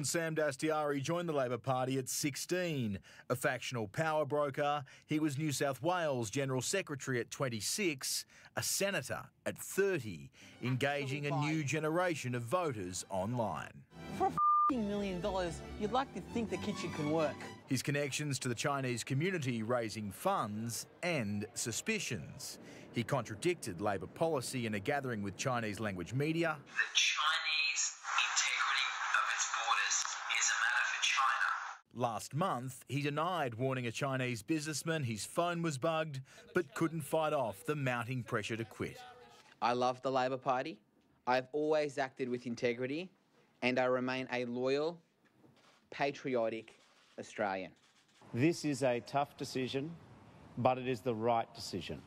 Sam Dastyari joined the Labor Party at 16. A factional power broker, he was New South Wales General Secretary at 26, a senator at 30, engaging a new generation of voters online. For $1 million, you'd like to think the kitchen can work. His connections to the Chinese community raising funds and suspicions. He contradicted Labor policy in a gathering with Chinese language media. The Chinese integrity of its borders is a matter for China. Last month, he denied warning a Chinese businessman his phone was bugged, but couldn't fight off the mounting pressure to quit. I love the Labor Party. I've always acted with integrity, and I remain a loyal, patriotic Australian. This is a tough decision, but it is the right decision.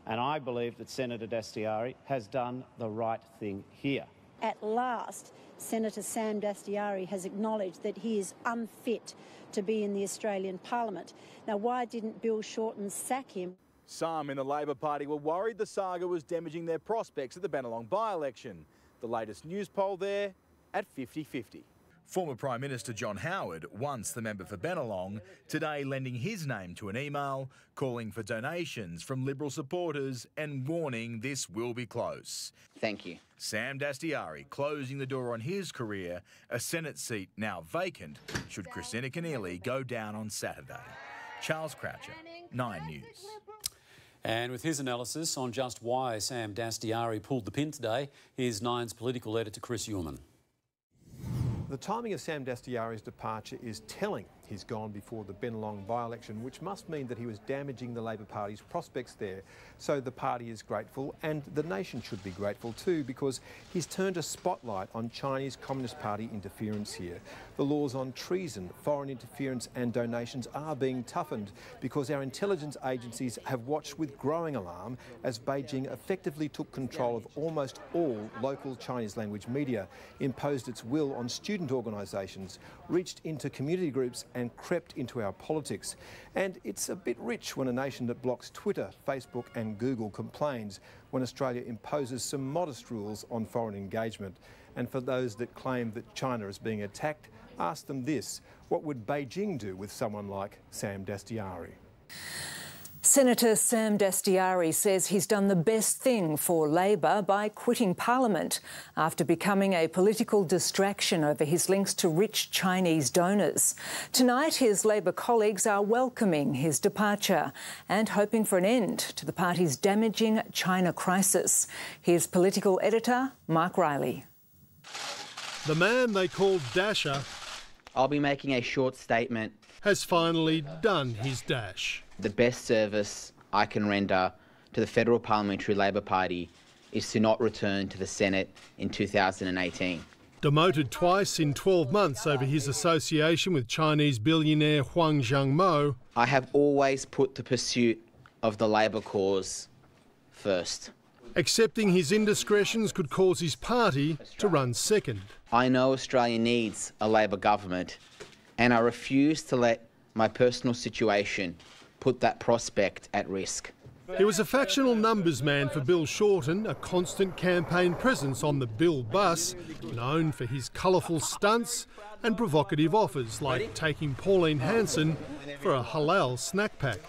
And I believe that Senator Dastyari has done the right thing here. At last, Senator Sam Dastyari has acknowledged that he is unfit to be in the Australian Parliament. Now, why didn't Bill Shorten sack him? Some in the Labor Party were worried the saga was damaging their prospects at the Bennelong by-election. The latest news poll there at 50-50. Former Prime Minister John Howard, once the member for Bennelong, today lending his name to an email calling for donations from Liberal supporters and warning this will be close. Thank you. Sam Dastyari closing the door on his career, a Senate seat now vacant should Christina Keneally go down on Saturday. Charles Croucher, 9 News. And with his analysis on just why Sam Dastyari pulled the pin today, here's Nine's political editor Chris Uhlmann. The timing of Sam Dastyari's departure is telling. He's gone before the Bennelong by-election, which must mean that he was damaging the Labor Party's prospects there. So the party is grateful, and the nation should be grateful too, because he's turned a spotlight on Chinese Communist Party interference here. The laws on treason, foreign interference and donations are being toughened because our intelligence agencies have watched with growing alarm as Beijing effectively took control of almost all local Chinese language media, imposed its will on student organisations, reached into community groups and crept into our politics. And it's a bit rich when a nation that blocks Twitter, Facebook and Google complains when Australia imposes some modest rules on foreign engagement. And for those that claim that China is being attacked, ask them this: what would Beijing do with someone like Sam Dastyari? Senator Sam Dastyari says he's done the best thing for Labor by quitting Parliament after becoming a political distraction over his links to rich Chinese donors. Tonight, his Labor colleagues are welcoming his departure and hoping for an end to the party's damaging China crisis. Here's political editor Mark Riley. The man they called Dasher, I'll be making a short statement, has finally done his dash. The best service I can render to the Federal Parliamentary Labor Party is to not return to the Senate in 2018. Demoted twice in 12 months over his association with Chinese billionaire Huang Zhangmo, I have always put the pursuit of the Labor cause first. accepting his indiscretions could cause his party to run second. I know Australia needs a Labor government, and I refuse to let my personal situation put that prospect at risk. He was a factional numbers man for Bill Shorten, a constant campaign presence on the Bill bus, known for his colourful stunts and provocative offers like taking Pauline Hanson for a halal snack pack.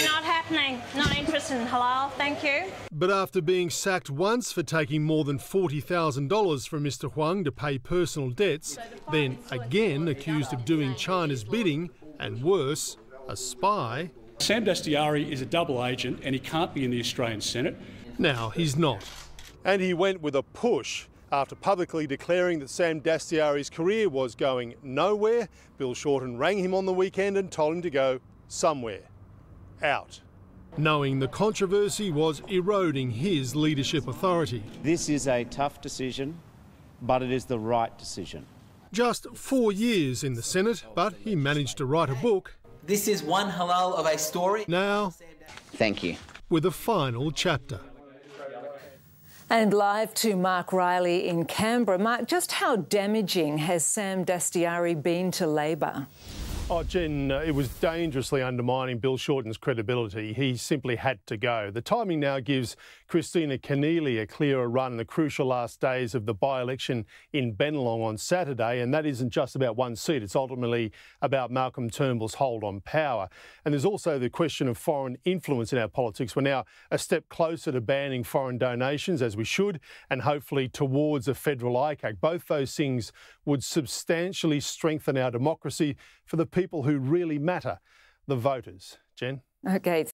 Not happening. Not interested in halal, thank you. But after being sacked once for taking more than $40,000 from Mr Huang to pay personal debts, then again accused of doing China's bidding, and worse, a spy, Sam Dastyari is a double agent and he can't be in the Australian Senate. Now he's not. And he went with a push. After publicly declaring that Sam Dastyari's career was going nowhere, Bill Shorten rang him on the weekend and told him to go somewhere. Out. Knowing the controversy was eroding his leadership authority. This is a tough decision, but it is the right decision. Just 4 years in the Senate, but he managed to write a book. This is one halal of a story. Now, thank you. With a final chapter. And live to Mark Riley in Canberra. Mark, just how damaging has Sam Dastyari been to Labor? Oh, Jen, it was dangerously undermining Bill Shorten's credibility. He simply had to go. The timing now gives Christina Keneally a clearer run in the crucial last days of the by-election in Bennelong on Saturday, and that isn't just about one seat. It's ultimately about Malcolm Turnbull's hold on power. And there's also the question of foreign influence in our politics. We're now a step closer to banning foreign donations, as we should, and hopefully towards a federal ICAC. Both those things would substantially strengthen our democracy for the people who really matter, the voters. Jen? Okay.